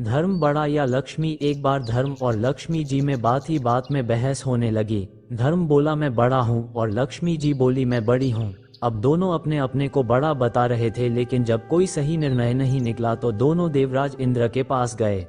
धर्म बड़ा या लक्ष्मी। एक बार धर्म और लक्ष्मी जी में बात ही बात में बहस होने लगी। धर्म बोला मैं बड़ा हूँ और लक्ष्मी जी बोली मैं बड़ी हूँ। अब दोनों अपने अपने को बड़ा बता रहे थे, लेकिन जब कोई सही निर्णय नहीं निकला तो दोनों देवराज इंद्र के पास गए।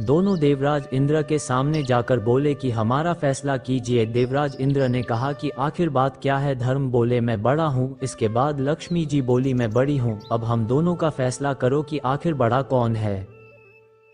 दोनों देवराज इंद्र के सामने जाकर बोले कि हमारा फैसला कीजिए। देवराज इंद्र ने कहा कि आखिर बात क्या है। धर्म बोले मैं बड़ा हूँ। इसके बाद लक्ष्मी जी बोली मैं बड़ी हूँ। अब हम दोनों का फैसला करो कि आखिर बड़ा कौन है।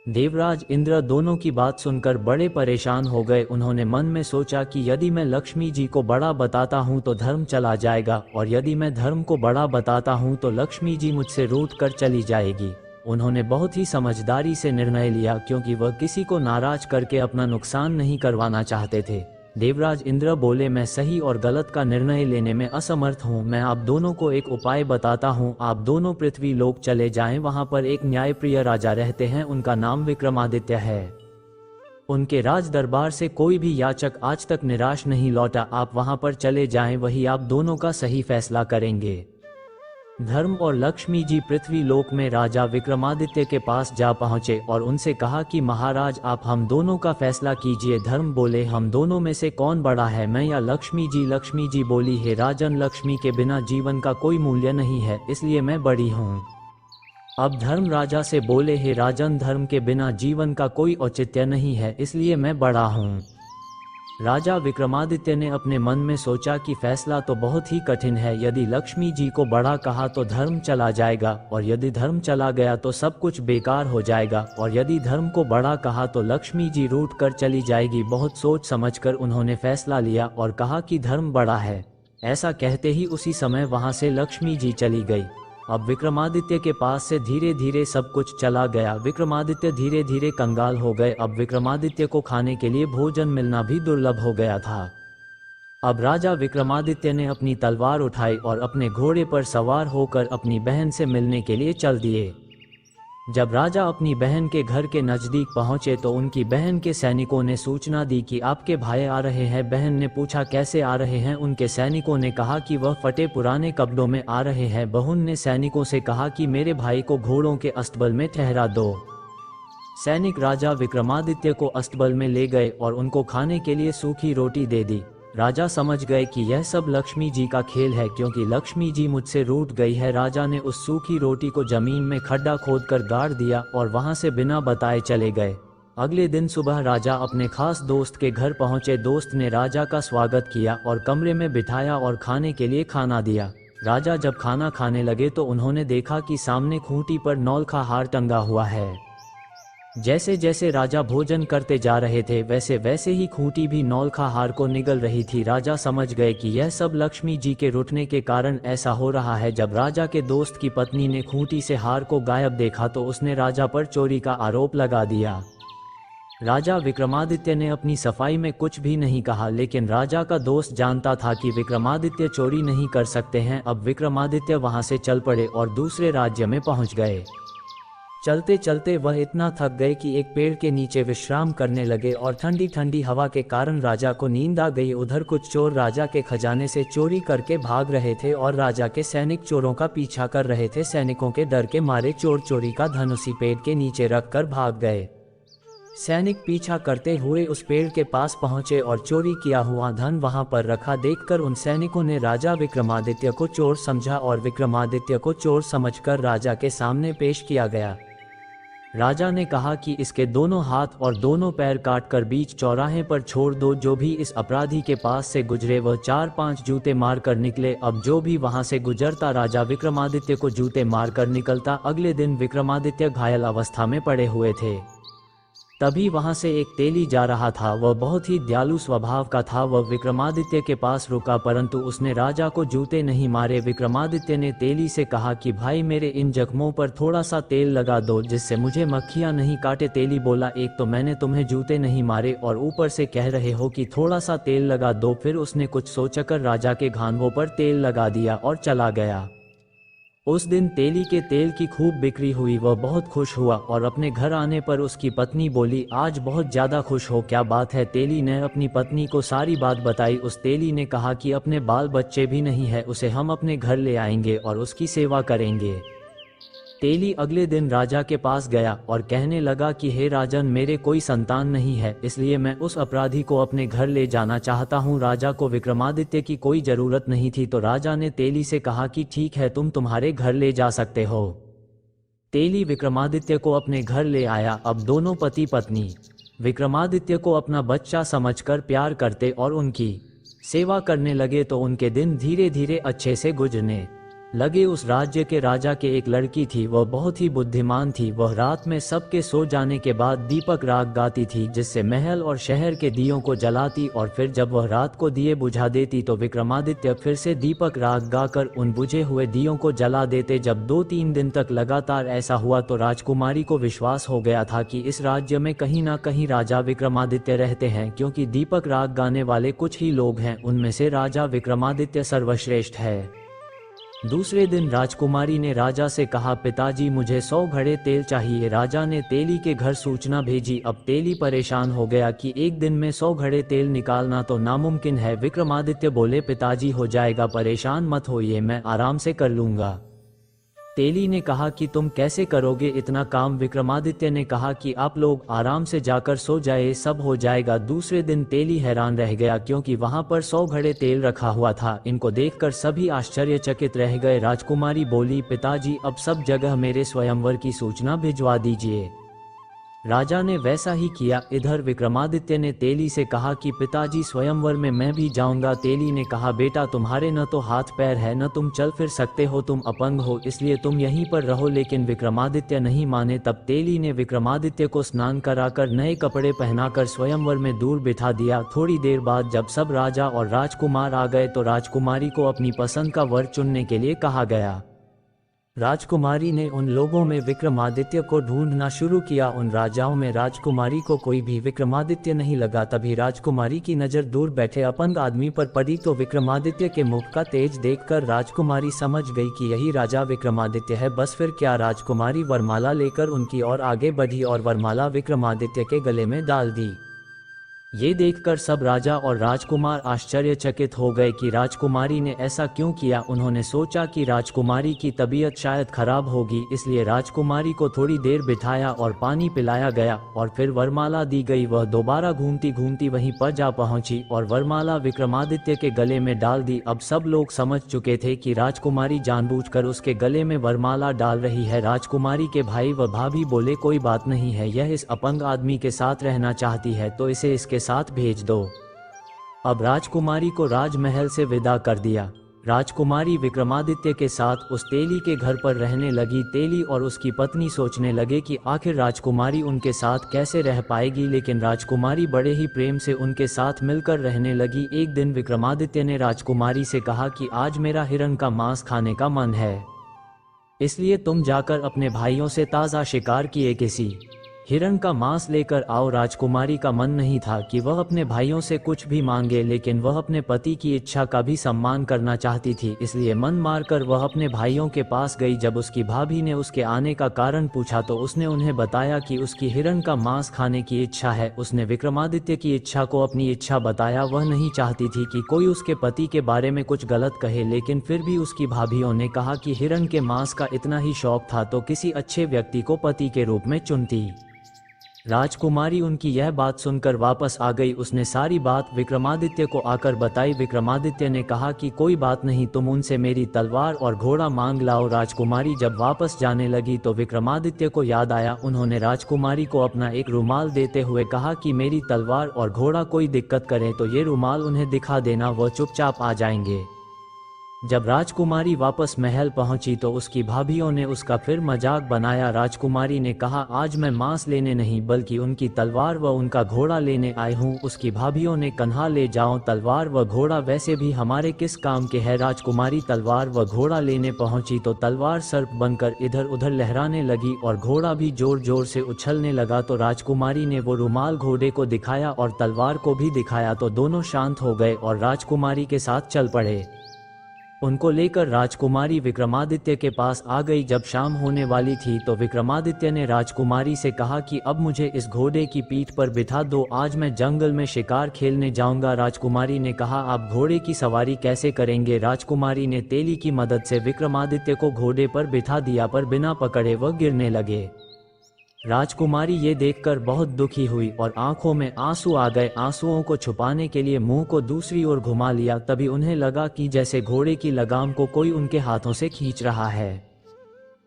देवराज इंद्र दोनों की बात सुनकर बड़े परेशान हो गए। उन्होंने मन में सोचा कि यदि मैं लक्ष्मी जी को बड़ा बताता हूँ तो धर्म चला जाएगा, और यदि मैं धर्म को बड़ा बताता हूँ तो लक्ष्मी जी मुझसे रूठ कर चली जाएगी। उन्होंने बहुत ही समझदारी से निर्णय लिया, क्योंकि वह किसी को नाराज करके अपना नुकसान नहीं करवाना चाहते थे। देवराज इंद्र बोले मैं सही और गलत का निर्णय लेने में असमर्थ हूँ। मैं आप दोनों को एक उपाय बताता हूँ। आप दोनों पृथ्वी लोक चले जाएं। वहाँ पर एक न्यायप्रिय राजा रहते हैं, उनका नाम विक्रमादित्य है। उनके राज दरबार से कोई भी याचक आज तक निराश नहीं लौटा। आप वहाँ पर चले जाएं, वही आप दोनों का सही फैसला करेंगे। धर्म और लक्ष्मी जी पृथ्वी लोक में राजा विक्रमादित्य के पास जा पहुंचे और उनसे कहा कि महाराज आप हम दोनों का फैसला कीजिए। धर्म बोले हम दोनों में से कौन बड़ा है, मैं या लक्ष्मी जी। लक्ष्मी जी बोली हे राजन, लक्ष्मी के बिना जीवन का कोई मूल्य नहीं है, इसलिए मैं बड़ी हूँ। अब धर्म राजा से बोले हे राजन, धर्म के बिना जीवन का कोई औचित्य नहीं है, इसलिए मैं बड़ा हूँ। राजा विक्रमादित्य ने अपने मन में सोचा कि फैसला तो बहुत ही कठिन है। यदि लक्ष्मी जी को बड़ा कहा तो धर्म चला जाएगा, और यदि धर्म चला गया तो सब कुछ बेकार हो जाएगा, और यदि धर्म को बड़ा कहा तो लक्ष्मी जी रूठ कर चली जाएगी। बहुत सोच समझकर उन्होंने फैसला लिया और कहा कि धर्म बड़ा है। ऐसा कहते ही उसी समय वहां से लक्ष्मी जी चली गई। अब विक्रमादित्य के पास से धीरे धीरे सब कुछ चला गया। विक्रमादित्य धीरे धीरे कंगाल हो गए। अब विक्रमादित्य को खाने के लिए भोजन मिलना भी दुर्लभ हो गया था। अब राजा विक्रमादित्य ने अपनी तलवार उठाई और अपने घोड़े पर सवार होकर अपनी बहन से मिलने के लिए चल दिए। जब राजा अपनी बहन के घर के नजदीक पहुंचे तो उनकी बहन के सैनिकों ने सूचना दी कि आपके भाई आ रहे हैं। बहन ने पूछा कैसे आ रहे हैं। उनके सैनिकों ने कहा कि वह फटे पुराने कपड़ों में आ रहे हैं। बहन ने सैनिकों से कहा कि मेरे भाई को घोड़ों के अस्तबल में ठहरा दो। सैनिक राजा विक्रमादित्य को अस्तबल में ले गए और उनको खाने के लिए सूखी रोटी दे दी। राजा समझ गए कि यह सब लक्ष्मी जी का खेल है, क्योंकि लक्ष्मी जी मुझसे रूठ गई है। राजा ने उस सूखी रोटी को जमीन में खड्डा खोदकर गाड़ दिया और वहां से बिना बताए चले गए। अगले दिन सुबह राजा अपने खास दोस्त के घर पहुंचे। दोस्त ने राजा का स्वागत किया और कमरे में बिठाया और खाने के लिए खाना दिया। राजा जब खाना खाने लगे तो उन्होंने देखा कि सामने खूंटी पर नौलखा हार टंगा हुआ है। जैसे जैसे राजा भोजन करते जा रहे थे वैसे वैसे ही खूंटी भी नौलखा हार को निगल रही थी। राजा समझ गए कि यह सब लक्ष्मी जी के रुठने के कारण ऐसा हो रहा है। जब राजा के दोस्त की पत्नी ने खूंटी से हार को गायब देखा तो उसने राजा पर चोरी का आरोप लगा दिया। राजा विक्रमादित्य ने अपनी सफाई में कुछ भी नहीं कहा, लेकिन राजा का दोस्त जानता था कि विक्रमादित्य चोरी नहीं कर सकते हैं। अब विक्रमादित्य वहां से चल पड़े और दूसरे राज्य में पहुंच गए। चलते चलते वह इतना थक गए कि एक पेड़ के नीचे विश्राम करने लगे और ठंडी ठंडी हवा के कारण राजा को नींद आ गई। उधर कुछ चोर राजा के खजाने से चोरी करके भाग रहे थे और राजा के सैनिक चोरों का पीछा कर रहे थे। सैनिकों के डर के मारे चोर चोरी का धन उसी पेड़ के नीचे रखकर भाग गए। सैनिक पीछा करते हुए उस पेड़ के पास पहुंचे और चोरी किया हुआ धन वहां पर रखा देखकर उन सैनिकों ने राजा विक्रमादित्य को चोर समझा और विक्रमादित्य को चोर समझकर राजा के सामने पेश किया गया। राजा ने कहा कि इसके दोनों हाथ और दोनों पैर काटकर बीच चौराहे पर छोड़ दो। जो भी इस अपराधी के पास से गुजरे वह 4-5 जूते मारकर निकले। अब जो भी वहां से गुजरता राजा विक्रमादित्य को जूते मारकर निकलता। अगले दिन विक्रमादित्य घायल अवस्था में पड़े हुए थे। तभी वहां से एक तेली जा रहा था। वह बहुत ही दयालु स्वभाव का था। वह विक्रमादित्य के पास रुका, परंतु उसने राजा को जूते नहीं मारे। विक्रमादित्य ने तेली से कहा कि भाई मेरे इन जख्मों पर थोड़ा सा तेल लगा दो जिससे मुझे मक्खियां नहीं काटे। तेली बोला एक तो मैंने तुम्हें जूते नहीं मारे और ऊपर से कह रहे हो कि थोड़ा सा तेल लगा दो। फिर उसने कुछ सोचकर राजा के घावों पर तेल लगा दिया और चला गया। उस दिन तेली के तेल की खूब बिक्री हुई। वह बहुत खुश हुआ और अपने घर आने पर उसकी पत्नी बोली आज बहुत ज्यादा खुश हो, क्या बात है। तेली ने अपनी पत्नी को सारी बात बताई। उस तेली ने कहा कि अपने बाल बच्चे भी नहीं है, उसे हम अपने घर ले आएंगे और उसकी सेवा करेंगे। तेली अगले दिन राजा के पास गया और कहने लगा कि हे राजन, मेरे कोई संतान नहीं है, इसलिए मैं उस अपराधी को अपने घर ले जाना चाहता हूँ। राजा को विक्रमादित्य की कोई जरूरत नहीं थी, तो राजा ने तेली से कहा कि ठीक है, तुम तुम्हारे घर ले जा सकते हो। तेली विक्रमादित्य को अपने घर ले आया। अब दोनों पति पत्नी विक्रमादित्य को अपना बच्चा समझकर प्यार करते और उनकी सेवा करने लगे, तो उनके दिन धीरे धीरे अच्छे से गुजरने लगे। उस राज्य के राजा के एक लड़की थी, वह बहुत ही बुद्धिमान थी। वह रात में सबके सो जाने के बाद दीपक राग गाती थी, जिससे महल और शहर के दियों को जलाती, और फिर जब वह रात को दिए बुझा देती तो विक्रमादित्य फिर से दीपक राग गाकर उन बुझे हुए दियों को जला देते। जब 2-3 दिन तक लगातार ऐसा हुआ तो राजकुमारी को विश्वास हो गया था कि इस राज्य में कहीं ना कहीं राजा विक्रमादित्य रहते हैं, क्योंकि दीपक राग गाने वाले कुछ ही लोग हैं, उनमें से राजा विक्रमादित्य सर्वश्रेष्ठ है। दूसरे दिन राजकुमारी ने राजा से कहा, पिताजी मुझे 100 घड़े तेल चाहिए। राजा ने तेली के घर सूचना भेजी। अब तेली परेशान हो गया कि एक दिन में 100 घड़े तेल निकालना तो नामुमकिन है। विक्रमादित्य बोले, पिताजी हो जाएगा, परेशान मत होइए, मैं आराम से कर लूंगा। तेली ने कहा कि तुम कैसे करोगे इतना काम। विक्रमादित्य ने कहा कि आप लोग आराम से जाकर सो जाए, सब हो जाएगा। दूसरे दिन तेली हैरान रह गया, क्योंकि वहां पर 100 घड़े तेल रखा हुआ था। इनको देखकर सभी आश्चर्यचकित रह गए। राजकुमारी बोली, पिताजी अब सब जगह मेरे स्वयंवर की सूचना भिजवा दीजिए। राजा ने वैसा ही किया। इधर विक्रमादित्य ने तेली से कहा कि पिताजी स्वयंवर में मैं भी जाऊंगा। तेली ने कहा, बेटा तुम्हारे न तो हाथ पैर है, न तुम चल फिर सकते हो, तुम अपंग हो, इसलिए तुम यहीं पर रहो। लेकिन विक्रमादित्य नहीं माने। तब तेली ने विक्रमादित्य को स्नान कराकर नए कपड़े पहनाकर स्वयंवर में दूर बिठा दिया। थोड़ी देर बाद जब सब राजा और राजकुमार आ गए तो राजकुमारी को अपनी पसंद का वर चुनने के लिए कहा गया। राजकुमारी ने उन लोगों में विक्रमादित्य को ढूंढना शुरू किया। उन राजाओं में राजकुमारी को कोई भी विक्रमादित्य नहीं लगा। तभी राजकुमारी की नज़र दूर बैठे अपंग आदमी पर पड़ी, तो विक्रमादित्य के मुख का तेज देखकर राजकुमारी समझ गई कि यही राजा विक्रमादित्य है। बस फिर क्या, राजकुमारी वरमाला लेकर उनकी ओर आगे बढ़ी और वरमाला विक्रमादित्य के गले में डाल दी। ये देखकर सब राजा और राजकुमार आश्चर्यचकित हो गए कि राजकुमारी ने ऐसा क्यों किया। उन्होंने सोचा कि राजकुमारी की तबीयत शायद खराब होगी, इसलिए राजकुमारी को थोड़ी देर बिठाया और पानी पिलाया गया और फिर वरमाला दी गई। वह दोबारा घूमती घूमती वहीं पर जा पहुंची और वरमाला विक्रमादित्य के गले में डाल दी। अब सब लोग समझ चुके थे कि राजकुमारी जानबूझकर उसके गले में वरमाला डाल रही है। राजकुमारी के भाई व भाभी बोले, कोई बात नहीं है, यह इस अपंग आदमी के साथ रहना चाहती है तो इसे इसके साथ भेज दो। अब राजकुमारी को राजमहल से विदा कर दिया। राजकुमारी विक्रमादित्य के साथ उस तेली के घर पर रहने लगी। तेली और उसकी पत्नी सोचने लगे कि आखिर राजकुमारी उनके साथ कैसे रह पाएगी, लेकिन राजकुमारी बड़े ही प्रेम से उनके साथ मिलकर रहने लगी। एक दिन विक्रमादित्य ने राजकुमारी से कहा कि आज मेरा हिरण का मांस खाने का मन है, इसलिए तुम जाकर अपने भाइयों से ताज़ा शिकार किए किसी हिरण का मांस लेकर आओ। राजकुमारी का मन नहीं था कि वह अपने भाइयों से कुछ भी मांगे, लेकिन वह अपने पति की इच्छा का भी सम्मान करना चाहती थी, इसलिए मन मारकर वह अपने भाइयों के पास गई। जब उसकी भाभी ने उसके आने का कारण पूछा तो उसने उन्हें बताया कि उसकी हिरण का मांस खाने की इच्छा है। उसने विक्रमादित्य की इच्छा को अपनी इच्छा बताया। वह नहीं चाहती थी कि कोई उसके पति के बारे में कुछ गलत कहे, लेकिन फिर भी उसकी भाभियों ने कहा कि हिरण के मांस का इतना ही शौक था तो किसी अच्छे व्यक्ति को पति के रूप में चुनती। राजकुमारी उनकी यह बात सुनकर वापस आ गई। उसने सारी बात विक्रमादित्य को आकर बताई। विक्रमादित्य ने कहा कि कोई बात नहीं, तुम उनसे मेरी तलवार और घोड़ा मांग लाओ। राजकुमारी जब वापस जाने लगी तो विक्रमादित्य को याद आया। उन्होंने राजकुमारी को अपना एक रुमाल देते हुए कहा कि मेरी तलवार और घोड़ा कोई दिक्कत करे तो ये रुमाल उन्हें दिखा देना, वह चुपचाप आ जाएंगे। जब राजकुमारी वापस महल पहुंची तो उसकी भाभियों ने उसका फिर मजाक बनाया। राजकुमारी ने कहा, आज मैं मांस लेने नहीं बल्कि उनकी तलवार व उनका घोड़ा लेने आई हूँ। उसकी भाभियों ने कन्हा ले जाओ, तलवार व घोड़ा वैसे भी हमारे किस काम के है। राजकुमारी तलवार व घोड़ा लेने पहुंची तो तलवार सर्प बनकर इधर उधर लहराने लगी और घोड़ा भी जोर जोर से उछलने लगा। तो राजकुमारी ने वो रुमाल घोड़े को दिखाया और तलवार को भी दिखाया तो दोनों शांत हो गए और राजकुमारी के साथ चल पड़े। उनको लेकर राजकुमारी विक्रमादित्य के पास आ गई। जब शाम होने वाली थी तो विक्रमादित्य ने राजकुमारी से कहा कि अब मुझे इस घोड़े की पीठ पर बिठा दो, आज मैं जंगल में शिकार खेलने जाऊंगा। राजकुमारी ने कहा, आप घोड़े की सवारी कैसे करेंगे? राजकुमारी ने तेली की मदद से विक्रमादित्य को घोड़े पर बिठा दिया, पर बिना पकड़े वह गिरने लगे। राजकुमारी ये देखकर बहुत दुखी हुई और आंखों में आंसू आ गए। आंसुओं को छुपाने के लिए मुंह को दूसरी ओर घुमा लिया। तभी उन्हें लगा कि जैसे घोड़े की लगाम को कोई उनके हाथों से खींच रहा है।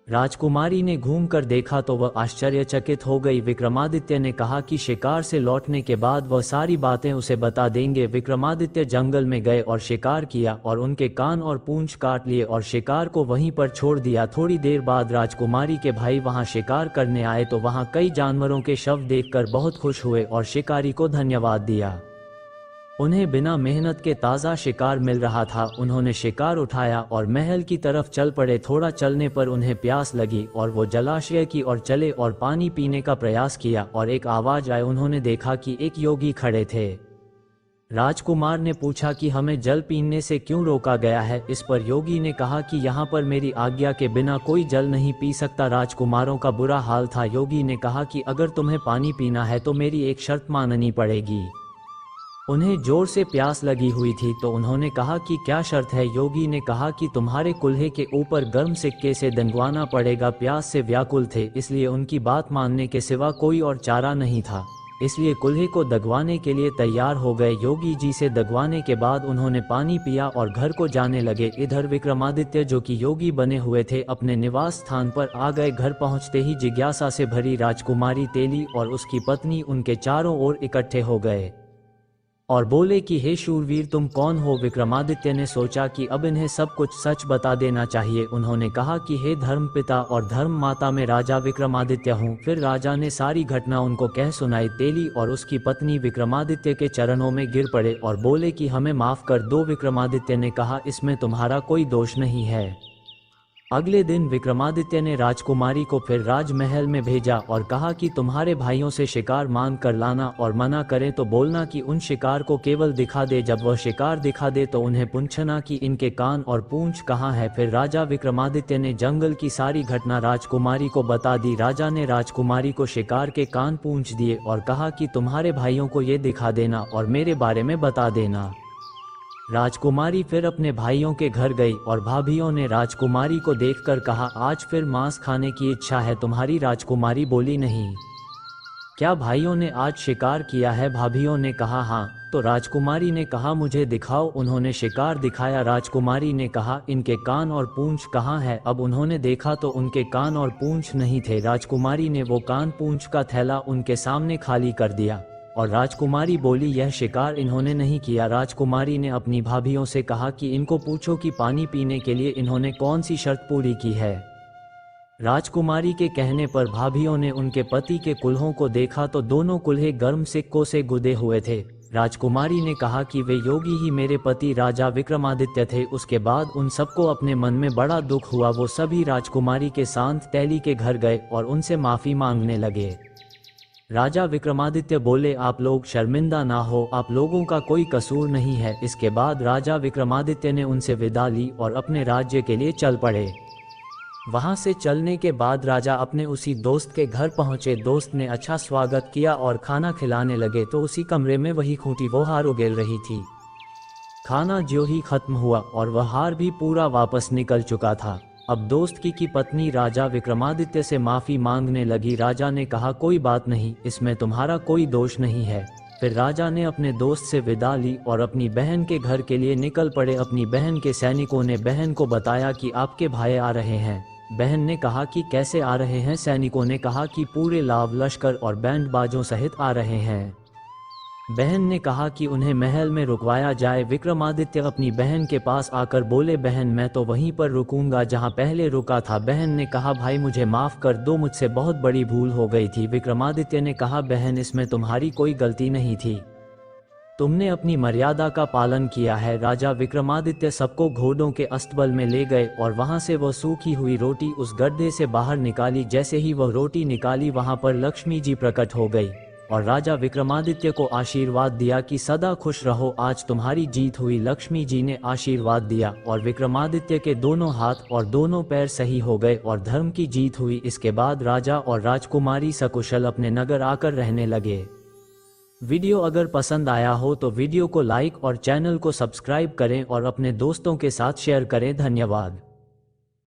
राजकुमारी ने घूमकर देखा तो वह आश्चर्यचकित हो गई। विक्रमादित्य ने कहा कि शिकार से लौटने के बाद वह सारी बातें उसे बता देंगे। विक्रमादित्य जंगल में गए और शिकार किया और उनके कान और पूंछ काट लिए और शिकार को वहीं पर छोड़ दिया। थोड़ी देर बाद राजकुमारी के भाई वहां शिकार करने आए तो वहां कई जानवरों के शव देखकर बहुत खुश हुए और शिकारी को धन्यवाद दिया। उन्हें बिना मेहनत के ताज़ा शिकार मिल रहा था। उन्होंने शिकार उठाया और महल की तरफ चल पड़े। थोड़ा चलने पर उन्हें प्यास लगी और वो जलाशय की ओर चले और पानी पीने का प्रयास किया और एक आवाज आई। उन्होंने देखा कि एक योगी खड़े थे। राजकुमार ने पूछा कि हमें जल पीने से क्यों रोका गया है? इस पर योगी ने कहा कि यहाँ पर मेरी आज्ञा के बिना कोई जल नहीं पी सकता। राजकुमारों का बुरा हाल था। योगी ने कहा कि अगर तुम्हें पानी पीना है तो मेरी एक शर्त माननी पड़ेगी। उन्हें जोर से प्यास लगी हुई थी तो उन्होंने कहा कि क्या शर्त है? योगी ने कहा कि तुम्हारे कुल्हे के ऊपर गर्म सिक्के से दंगवाना पड़ेगा। प्यास से व्याकुल थे, इसलिए उनकी बात मानने के सिवा कोई और चारा नहीं था, इसलिए कुल्हे को दगवाने के लिए तैयार हो गए। योगी जी से दगवाने के बाद उन्होंने पानी पिया और घर को जाने लगे। इधर विक्रमादित्य जो कि योगी बने हुए थे अपने निवास स्थान पर आ गए। घर पहुंचते ही जिज्ञासा से भरी राजकुमारी तेली और उसकी पत्नी उनके चारों ओर इकट्ठे हो गए और बोले कि हे शूरवीर, तुम कौन हो? विक्रमादित्य ने सोचा कि अब इन्हें सब कुछ सच बता देना चाहिए। उन्होंने कहा कि हे धर्मपिता और धर्म माता, मैं राजा विक्रमादित्य हूँ। फिर राजा ने सारी घटना उनको कह सुनाई। तेली और उसकी पत्नी विक्रमादित्य के चरणों में गिर पड़े और बोले कि हमें माफ कर दो। विक्रमादित्य ने कहा, इसमें तुम्हारा कोई दोष नहीं है। अगले दिन विक्रमादित्य ने राजकुमारी को फिर राजमहल में भेजा और कहा कि तुम्हारे भाइयों से शिकार मांग कर लाना और मना करें तो बोलना कि उन शिकार को केवल दिखा दे। जब वह शिकार दिखा दे तो उन्हें पूछना कि इनके कान और पूंछ कहाँ है। फिर राजा विक्रमादित्य ने जंगल की सारी घटना राजकुमारी को बता दी। राजा ने राजकुमारी को शिकार के कान पूंछ दिए और कहा कि तुम्हारे भाइयों को ये दिखा देना और मेरे बारे में बता देना। राजकुमारी फिर अपने भाइयों के घर गई और भाभियों ने राजकुमारी को देखकर कहा, आज फिर मांस खाने की इच्छा है तुम्हारी? राजकुमारी बोली, नहीं। क्या भाइयों ने आज शिकार किया है? भाभियों ने कहा, हाँ। तो राजकुमारी ने कहा, मुझे दिखाओ। उन्होंने शिकार दिखाया। राजकुमारी ने कहा, इनके कान और पूंछ कहाँ है? अब उन्होंने देखा तो उनके कान और पूंछ नहीं थे। राजकुमारी ने वो कान पूंछ का थैला उनके सामने खाली कर दिया और राजकुमारी बोली, यह शिकार इन्होंने नहीं किया। राजकुमारी ने अपनी भाभियों से कहा कि इनको पूछो कि पानी पीने के लिए इन्होंने कौन सी शर्त पूरी की है। राजकुमारी के कहने पर भाभियों ने उनके पति के कुल्हों को देखा तो दोनों कुल्हे गर्म सिक्कों से गुदे हुए थे। राजकुमारी ने कहा कि वे योगी ही मेरे पति राजा विक्रमादित्य थे। उसके बाद उन सबको अपने मन में बड़ा दुख हुआ। वो सभी राजकुमारी के साथ तेली के घर गए और उनसे माफी मांगने लगे। राजा विक्रमादित्य बोले, आप लोग शर्मिंदा ना हो, आप लोगों का कोई कसूर नहीं है। इसके बाद राजा विक्रमादित्य ने उनसे विदा ली और अपने राज्य के लिए चल पड़े। वहां से चलने के बाद राजा अपने उसी दोस्त के घर पहुंचे। दोस्त ने अच्छा स्वागत किया और खाना खिलाने लगे तो उसी कमरे में वही खूंटी वो हार उगेल रही थी। खाना ज्यों ही खत्म हुआ और वह हार भी पूरा वापस निकल चुका था। अब दोस्त की पत्नी राजा विक्रमादित्य से माफी मांगने लगी। राजा ने कहा, कोई बात नहीं, इसमें तुम्हारा कोई दोष नहीं है। फिर राजा ने अपने दोस्त से विदा ली और अपनी बहन के घर के लिए निकल पड़े। अपनी बहन के सैनिकों ने बहन को बताया कि आपके भाई आ रहे हैं। बहन ने कहा कि कैसे आ रहे हैं? सैनिकों ने कहा कि पूरे लाव लश्कर और बैंड बाजों सहित आ रहे हैं। बहन ने कहा कि उन्हें महल में रुकवाया जाए। विक्रमादित्य अपनी बहन के पास आकर बोले, बहन मैं तो वहीं पर रुकूंगा जहां पहले रुका था। बहन ने कहा, भाई मुझे माफ कर दो, मुझसे बहुत बड़ी भूल हो गई थी। विक्रमादित्य ने कहा, बहन इसमें तुम्हारी कोई गलती नहीं थी, तुमने अपनी मर्यादा का पालन किया है। राजा विक्रमादित्य सबको घोड़ों के अस्तबल में ले गए और वहां से वह सूखी हुई रोटी उस गड्ढे से बाहर निकाली। जैसे ही वह रोटी निकाली वहां पर लक्ष्मी जी प्रकट हो गई। और राजा विक्रमादित्य को आशीर्वाद दिया कि सदा खुश रहो, आज तुम्हारी जीत हुई। लक्ष्मी जी ने आशीर्वाद दिया और विक्रमादित्य के दोनों हाथ और दोनों पैर सही हो गए और धर्म की जीत हुई। इसके बाद राजा और राजकुमारी सकुशल अपने नगर आकर रहने लगे। वीडियो अगर पसंद आया हो तो वीडियो को लाइक और चैनल को सब्सक्राइब करें और अपने दोस्तों के साथ शेयर करें। धन्यवाद।